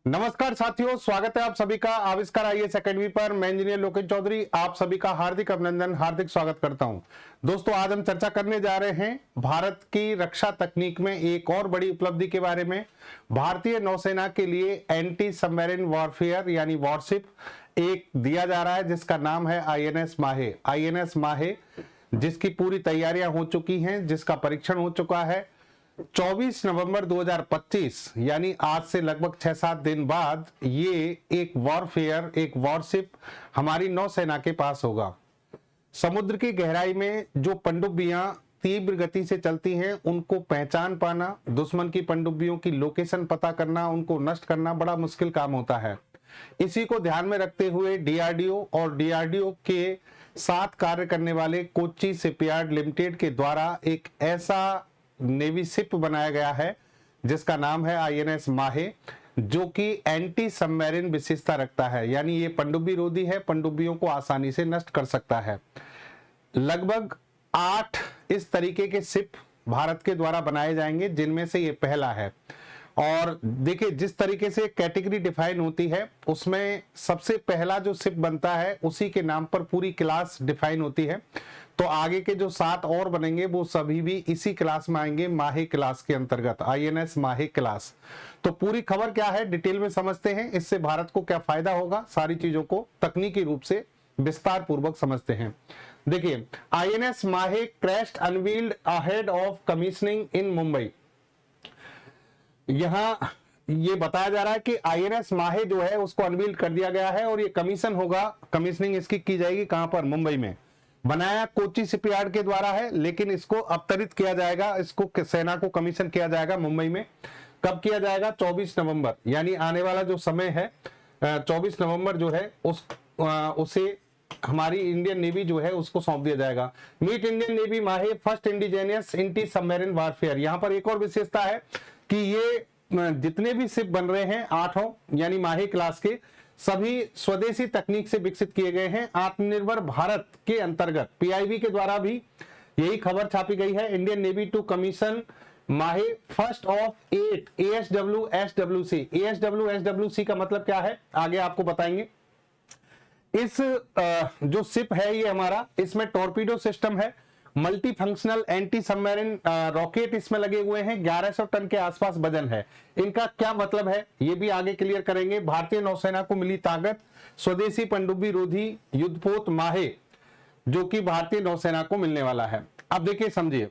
नमस्कार साथियों, स्वागत है आप सभी का आविष्कार आईएएस एकेडमी पर। मैं इंजीनियर लोकेश चौधरी आप सभी का हार्दिक अभिनंदन, हार्दिक स्वागत करता हूं। दोस्तों, आज हम चर्चा करने जा रहे हैं भारत की रक्षा तकनीक में एक और बड़ी उपलब्धि के बारे में। भारतीय नौसेना के लिए एंटी सबमरीन वॉरफेयर यानी वॉरशिप एक दिया जा रहा है जिसका नाम है आईएनएस माहे। आईएनएस माहे जिसकी पूरी तैयारियां हो चुकी हैं, जिसका परीक्षण हो चुका है। 24 नवंबर 2025 यानी आज से लगभग 6-7 दिन बाद ये एक वॉरफेयर, एक वॉरशिप हमारी नौसेना के पास होगा। समुद्र की गहराई में जो पनडुब्बियां तीव्र गति से चलती हैं उनको पहचान पाना, दुश्मन की पनडुब्बियों की लोकेशन पता करना, उनको नष्ट करना बड़ा मुश्किल काम होता है। इसी को ध्यान में रखते हुए डीआरडीओ और डीआरडीओ के साथ कार्य करने वाले कोच्चि शिपयार्ड लिमिटेड के द्वारा एक ऐसा नेवी शिप बनाया गया है जिसका नाम है आईएनएस माहे, जो कि एंटी सबमरीन विशेषता रखता है। यानी ये पनडुब्बी रोधी है, पनडुब्बियों को आसानी से नष्ट कर सकता है। लगभग 8 इस तरीके के शिप भारत के द्वारा बनाए जाएंगे, जिनमें से ये पहला है। और देखिए, जिस तरीके से कैटेगरी डिफाइन होती है उसमें सबसे पहला जो शिप बनता है उसी के नाम पर पूरी क्लास डिफाइन होती है। तो आगे के जो 7 और बनेंगे वो सभी भी इसी क्लास में आएंगे, माहे क्लास के अंतर्गत, आईएनएस माहे क्लास। तो पूरी खबर क्या है डिटेल में समझते हैं, इससे भारत को क्या फायदा होगा, सारी चीजों को तकनीकी रूप से विस्तार पूर्वक समझते हैं। देखिए, INS Mahe crashed unveiled ahead of commissioning in Mumbai. यहां ये बताया जा रहा है कि आईएनएस माहे जो है उसको अनवील्ड कर दिया गया है और ये कमीशन होगा, कमीशनिंग इसकी की जाएगी कहां पर, मुंबई में। बनाया कोच्चि शिपयार्ड के द्वारा है, लेकिन इसको अवतरित किया जाएगा, इसको सेना को कमीशन किया जाएगा मुंबई में। कब किया जाएगा? 24 नवंबर, यानी आने वाला जो समय है 24 नवंबर जो है उसे हमारी इंडियन नेवी जो है उसको सौंप दिया जाएगा। मीट इंडियन नेवी माहे फर्स्ट इंडिजेनियस एंटी सबमरीन वारफेयर। यहां पर एक और विशेषता है कि ये जितने भी शिप बन रहे हैं 8 यानी माहे क्लास के, सभी स्वदेशी तकनीक से विकसित किए गए हैं। आत्मनिर्भर भारत के अंतर्गत पीआईबी के द्वारा भी यही खबर छापी गई है। इंडियन नेवी टू कमीशन माहे first of 8 ASW SWC. ASW SWC का मतलब क्या है आगे आपको बताएंगे। इस जो शिप है ये हमारा, इसमें टॉर्पीडो सिस्टम है, multi functional anti submarine rocket इसमें लगे हुए हैं, 1100 टन के आसपास वजन है। इनका क्या मतलब है ये भी आगे क्लियर करेंगे। भारतीय नौसेना को मिली ताकत, स्वदेशी पनडुब्बी रोधी युद्धपोत माहे जो कि भारतीय नौसेना को मिलने वाला है। अब देखिए, समझिए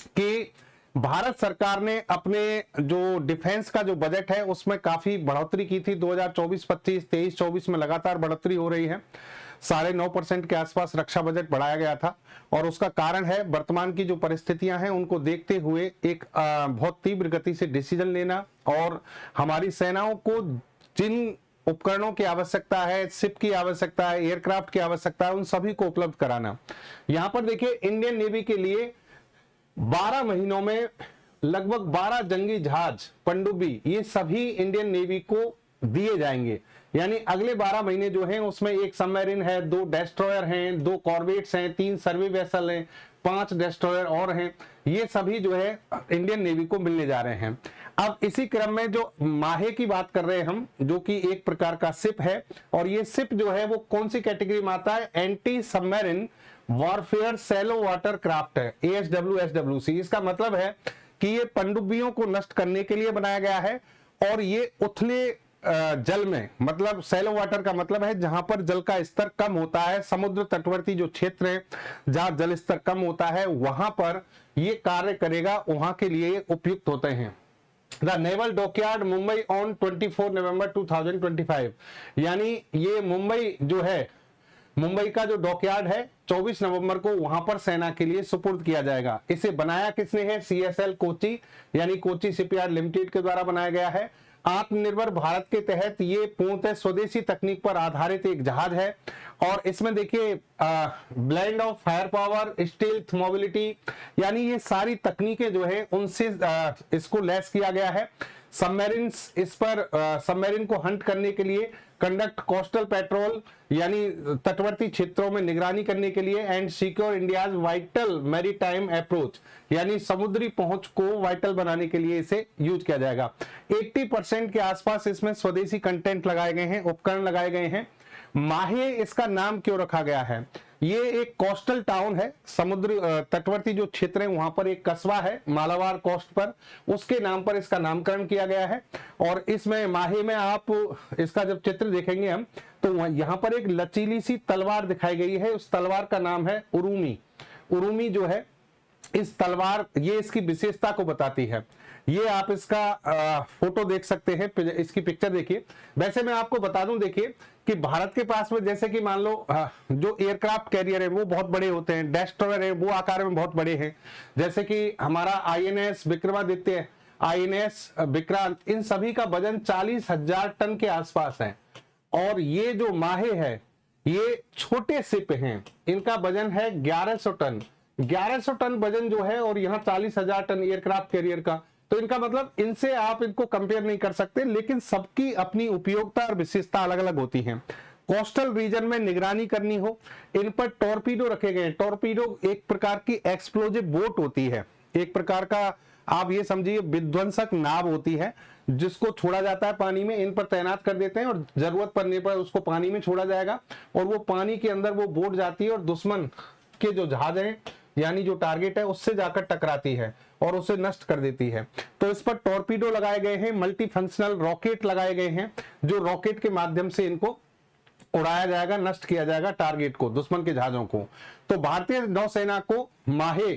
कि भारत सरकार ने अपने जो डिफेंस का जो बजट है उसमें काफी बढ़ोतरी की थी। 2024-25, 23-24 में लगातार बढ़ोतरी हो रही है। 9.5% के आसपास रक्षा बजट बढ़ाया गया था और उसका कारण है वर्तमान की जो परिस्थितियां हैं उनको देखते हुए एक बहुत तीव्र गति से डिसीजन लेना और हमारी सेनाओं को जिन उपकरणों की आवश्यकता है, शिप की आवश्यकता है, एयरक्राफ्ट की आवश्यकता है, उन सभी को उपलब्ध कराना। यहां पर देखिए, इंडियन नेवी के लिए 12 महीनों में लगभग 12 जंगी जहाज, पनडुब्बी, ये सभी इंडियन नेवी को दिए जाएंगे। यानी अगले 12 महीने जो हैं उसमें एक सबमरीन है, 2 डेस्ट्रॉयर हैं, 2 कॉर्वेट्स हैं, 3 सर्वे वेसल हैं, 5 डेस्ट्रॉयर और हैं। ये सभी जो है इंडियन नेवी को मिलने जा रहे हैं। अब इसी क्रम में जो माहे की बात कर रहे हैं हम, जो कि एक प्रकार का शिप है, और ये शिप जो है वो कौन सी कैटेगरी में आता है? Anti submarine warfare shallow water craft है, एएसडब्ल्यू एसडब्ल्यूसी। इसका मतलब है कि ये पनडुब्बियों को नष्ट करने के लिए बनाया गया है और ये उथले जल में, मतलब सैलो वाटर का मतलब है जहां पर जल का स्तर कम होता है, समुद्र तटवर्ती जो क्षेत्र है जहां जल स्तर कम होता है वहां पर ये कार्य करेगा, वहां के लिए उपयुक्त होते हैं। The naval dockyard Mumbai on 24 नवंबर 2025। यानी ये मुंबई जो है, मुंबई का जो डॉकयार्ड है 24 नवंबर को वहां पर सेना के लिए सुपुर्द किया जाएगा। इसे बनाया किसने है? सीएसएल कोच्चि यानी कोच्चि शिपयार्ड लिमिटेड के द्वारा बनाया गया है। आत्मनिर्भर भारत के तहत ये पूर्णतः स्वदेशी तकनीक पर आधारित एक जहाज है और इसमें देखिए blend of fire power, stealth, mobility, यानी ये सारी तकनीकें जो है उनसे इसको लैस किया गया है। सबमरीन्स, इस पर सबमरीन को हंट करने के लिए, कंडक्ट कोस्टल पेट्रोल यानी तटवर्ती क्षेत्रों में निगरानी करने के लिए, and secure India's vital maritime approach यानी समुद्री पहुंच को वाइटल बनाने के लिए इसे यूज किया जाएगा। 80% के आसपास इसमें स्वदेशी कंटेंट लगाए गए हैं, उपकरण लगाए गए हैं। माहे इसका नाम क्यों रखा गया है? ये एक कोस्टल टाउन है, समुद्री तटवर्ती जो क्षेत्र है वहां पर एक कस्बा है मालाबार कोस्ट पर, उसके नाम पर इसका नामकरण किया गया है। और इसमें माहे में आप इसका जब चित्र देखेंगे हम तो यहाँ पर एक लचीली सी तलवार दिखाई गई है, उस तलवार का नाम है उरुमी। उरुमी जो है इस तलवार, ये इसकी विशेषता को बताती है। ये आप इसका फोटो देख सकते हैं, इसकी पिक्चर देखिए। वैसे मैं आपको बता दूं, देखिए कि भारत के पास में जैसे कि मान लो जो एयरक्राफ्ट कैरियर है वो बहुत बड़े होते हैं, डेस्ट्रॉयर है वो आकार में बहुत बड़े हैं, जैसे कि हमारा आईएनएस विक्रमादित्य, आईएनएस विक्रांत, इन सभी का वजन 40,000 टन के आसपास है। और ये जो माहे है ये छोटे शिप हैं, इनका वजन है 1100 टन। 1100 टन वजन जो है और यहाँ 40,000 टन एयरक्राफ्ट कैरियर का, तो इनका मतलब इनसे आप इनको कंपेयर नहीं कर सकते, लेकिन सबकी अपनी उपयोगिता और विशेषता अलग अलग होती हैं। कोस्टल रीजन में निगरानी करनी हो, इन पर टॉर्पीडो रखे गए हैं। टॉर्पीडो एक प्रकार की एक्सप्लोजिव बोट होती है, एक प्रकार का आप ये समझिए विध्वंसक नाव होती है जिसको छोड़ा जाता है पानी में, इन पर तैनात कर देते हैं और जरूरत पड़ने पर उसको पानी में छोड़ा जाएगा और वो पानी के अंदर वो बोट जाती है और दुश्मन के जो जहाज हैं यानी जो टारगेट है उससे जाकर टकराती है और उसे नष्ट कर देती है। तो इस पर टॉर्पीडो लगाए गए हैं, मल्टी फंक्शनल रॉकेट लगाए गए हैं, जो रॉकेट के माध्यम से इनको उड़ाया जाएगा, नष्ट किया जाएगा टारगेट को, दुश्मन के जहाजों को। तो भारतीय नौसेना को माहे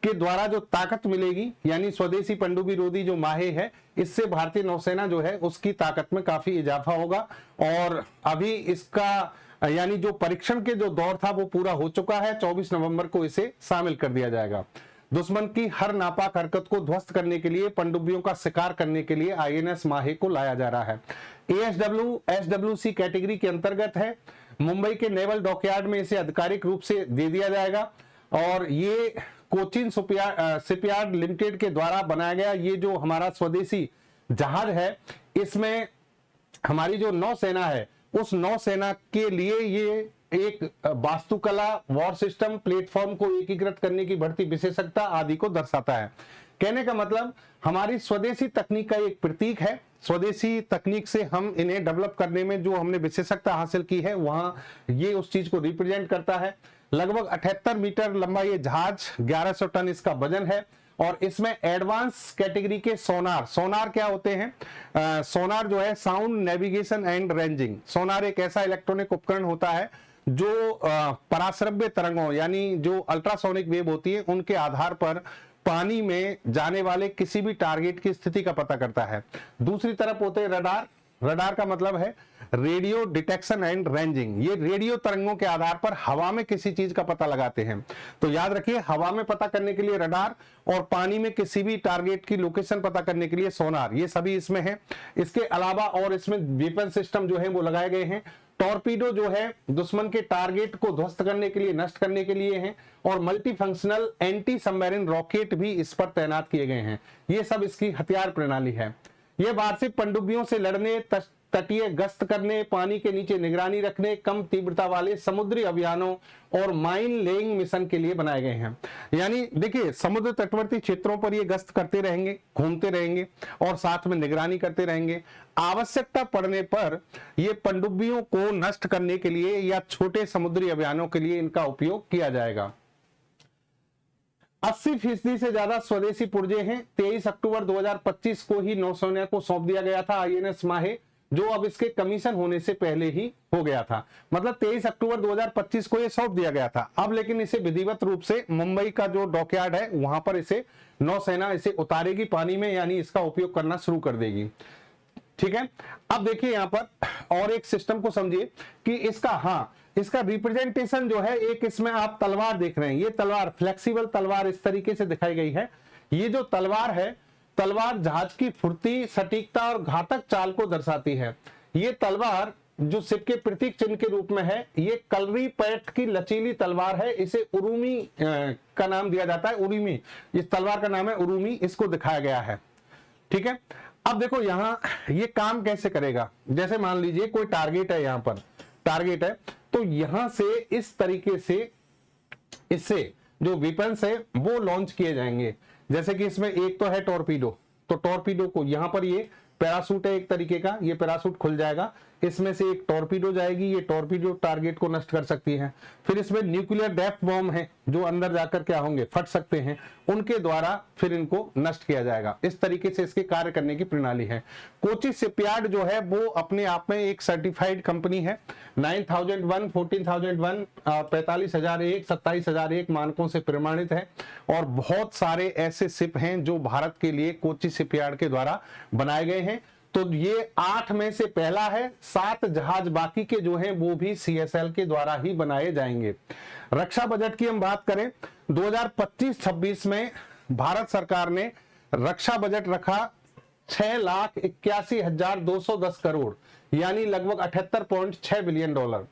के द्वारा जो ताकत मिलेगी यानी स्वदेशी पनडुब्बी रोधी जो माहे है, इससे भारतीय नौसेना जो है उसकी ताकत में काफी इजाफा होगा। और अभी इसका यानी जो परीक्षण के जो दौर था वो पूरा हो चुका है, 24 नवंबर को इसे शामिल कर दिया जाएगा। दुश्मन की हर नापाक हरकत को ध्वस्त करने के लिए, पनडुब्बियों का शिकार करने के लिए आईएनएस माहे को लाया जा रहा है। एएसडब्ल्यू-एसडब्ल्यूसी कैटेगरी के अंतर्गत है। मुंबई के नेवल डॉकयार्ड में इसे आधिकारिक रूप से दे दिया जाएगा और ये कोचिन शिपयार्ड लिमिटेड के द्वारा बनाया गया ये जो हमारा स्वदेशी जहाज है, इसमें हमारी जो नौसेना है उस नौसेना के लिए ये एक वास्तुकला, वॉर सिस्टम, प्लेटफॉर्म को एकीकृत करने की बढ़ती विशेषज्ञता आदि को दर्शाता है। कहने का मतलब हमारी स्वदेशी तकनीक का एक प्रतीक है। स्वदेशी तकनीक से हम इन्हें डेवलप करने में जो हमने विशेषज्ञता हासिल की है वहां ये उस चीज को रिप्रेजेंट करता है। लगभग 78 मीटर लंबा ये जहाज, 1100 टन इसका वजन है और इसमें एडवांस कैटेगरी के सोनार क्या होते हैं? सोनार जो है साउंड नेविगेशन एंड रेंजिंग। सोनार एक ऐसा इलेक्ट्रॉनिक उपकरण होता है जो पराश्रव्य तरंगों यानी जो अल्ट्रासोनिक वेव होती है उनके आधार पर पानी में जाने वाले किसी भी टारगेट की स्थिति का पता करता है। दूसरी तरफ होते हैं रडार। रडार का मतलब है रेडियो डिटेक्शन एंड रेंजिंग। ये रेडियो तरंगों के आधार पर हवा में किसी चीज का पता लगाते हैं। तो याद रखिए, हवा में पता करने के लिए रडार और पानी में किसी भी टारगेट की लोकेशन पता करने के लिए सोनार, ये सभी इसमें है। इसके अलावा और इसमें वेपन सिस्टम जो है वो लगाए गए हैं। टॉर्पीडो जो है दुश्मन के टारगेट को ध्वस्त करने के लिए, नष्ट करने के लिए हैं और multi functional anti submarine rocket भी इस पर तैनात किए गए हैं। ये सब इसकी हथियार प्रणाली है। ये वार्षिक पनडुब्बियों से लड़ने, तटीय गश्त करने, पानी के नीचे निगरानी रखने, कम तीव्रता वाले समुद्री अभियानों और माइन लेइंग मिशन के लिए बनाए गए हैं। यानी देखिए, समुद्र तटवर्ती क्षेत्रों पर ये गश्त करते रहेंगे, घूमते रहेंगे और साथ में निगरानी करते रहेंगे। आवश्यकता पड़ने पर ये पनडुब्बियों को नष्ट करने के लिए या छोटे समुद्री अभियानों के लिए इनका उपयोग किया जाएगा। 80% से ज्यादा स्वदेशी पुर्जे हैं। 23 अक्टूबर 2025 को ही नौसेना को सौंप दिया गया था आईएनएस माहे, जो अब इसके कमीशन होने से पहले ही हो गया था। मतलब 23 अक्टूबर 2025 को ये सौंप दिया गया था। अब लेकिन इसे विधिवत रूप से मुंबई का जो डॉकयार्ड है वहां पर इसे नौसेना इसे उतारेगी पानी में, यानी इसका उपयोग करना शुरू कर देगी। ठीक है, अब देखिए यहां पर और एक सिस्टम को समझिए कि इसका रिप्रेजेंटेशन जो है, एक इसमें आप तलवार देख रहे हैं। ये तलवार फ्लेक्सिबल तलवार इस तरीके से दिखाई गई है। ये जो तलवार है, तलवार जहाज की फुर्ती, सटीकता और घातक चाल को दर्शाती है। ये तलवार जो शिप के प्रतीक चिन्ह के रूप में है, ये कलरी पैट की लचीली तलवार है। इसे उरुमी का नाम दिया जाता है। उरुमी, इस तलवार का नाम है उरुमी, इसको दिखाया गया है। ठीक है, अब देखो यहाँ ये काम कैसे करेगा, जैसे मान लीजिए कोई टारगेट है, यहाँ पर टारगेट है, तो यहां से इस तरीके से इससे जो वेपन्स है वो लॉन्च किए जाएंगे। जैसे कि इसमें एक तो है टॉर्पीडो, तो टॉर्पीडो को यहां पर ये पैरासूट है एक तरीके का, ये पैरासूट खुल जाएगा, इसमें से एक टॉर्पीडो जाएगी, ये टॉर्पीडो टारगेट को नष्ट कर सकती है। फिर इसमें न्यूक्लियर डेप्थ बॉम्ब है जो अंदर जाकर क्या होंगे, फट सकते हैं, उनके द्वारा फिर इनको नष्ट किया जाएगा। इस तरीके से इसके कार्य करने की प्रणाली है। कोची शिपयार्ड जो है वो अपने आप में एक सर्टिफाइड कंपनी है। 9001, 14001, 45,001, 27,001 मानकों से प्रमाणित है और बहुत सारे ऐसे शिप हैं जो भारत के लिए कोची शिपयार्ड के द्वारा बनाए गए हैं। तो ये 8 में से पहला है, 7 जहाज बाकी के जो हैं वो भी CSL के द्वारा ही बनाए जाएंगे। रक्षा बजट की हम बात करें, 2025-26 में भारत सरकार ने रक्षा बजट रखा 6,81,210 करोड़, यानी लगभग 78.6 बिलियन डॉलर।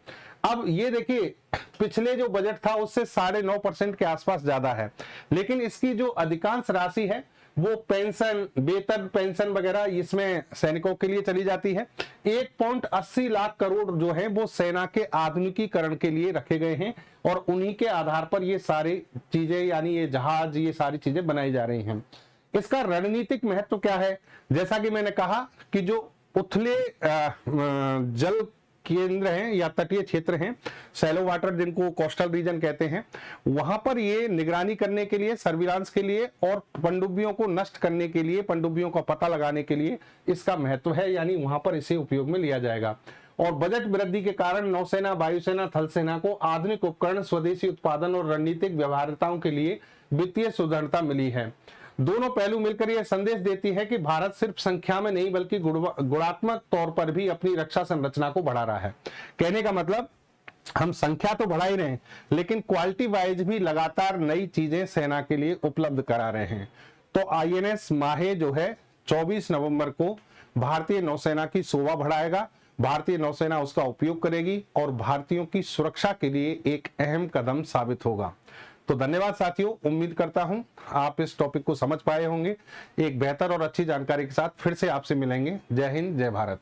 अब ये देखिए पिछले जो बजट था उससे 9.5% के आसपास ज्यादा है, लेकिन इसकी जो अधिकांश राशि है वो पेंशन, वेतन, पेंशन वगैरह इसमें सैनिकों के लिए चली जाती है। 1.80 लाख करोड़ जो है वो सेना के आधुनिकीकरण के लिए रखे गए हैं और उन्हीं के आधार पर ये सारी चीजें, यानी ये जहाज, ये सारी चीजें बनाई जा रही हैं। इसका रणनीतिक महत्व क्या है, जैसा कि मैंने कहा कि जो उथले जल केंद्र हैं या तटीय क्षेत्र हैं, शैलो वाटर जिनको कोस्टल रीजन कहते हैं, वहां पर ये निगरानी करने के लिए, सर्विलांस के लिए और पनडुब्बियों को नष्ट करने के लिए, पनडुब्बियों का पता लगाने के लिए इसका महत्व है, यानी वहां पर इसे उपयोग में लिया जाएगा। और बजट वृद्धि के कारण नौसेना, वायुसेना, थल सेना को आधुनिक उपकरण, स्वदेशी उत्पादन और रणनीतिक व्यवहार्यताओं के लिए वित्तीय सुदृढ़ता मिली है। दोनों पहलू मिलकर यह संदेश देती है कि भारत सिर्फ संख्या में नहीं बल्कि गुणात्मक तौर पर भी अपनी रक्षा संरचना को बढ़ा रहा है। कहने का मतलब हम संख्या तो बढ़ा ही रहे हैं, लेकिन क्वालिटी वाइज भी लगातार नई चीजें सेना के लिए उपलब्ध करा रहे हैं। तो INS माहे जो है 24 नवंबर को भारतीय नौसेना की शोभा बढ़ाएगा, भारतीय नौसेना उसका उपयोग करेगी और भारतीयों की सुरक्षा के लिए एक अहम कदम साबित होगा। तो धन्यवाद साथियों, उम्मीद करता हूं आप इस टॉपिक को समझ पाए होंगे। एक बेहतर और अच्छी जानकारी के साथ फिर से आपसे मिलेंगे। जय हिंद, जय भारत।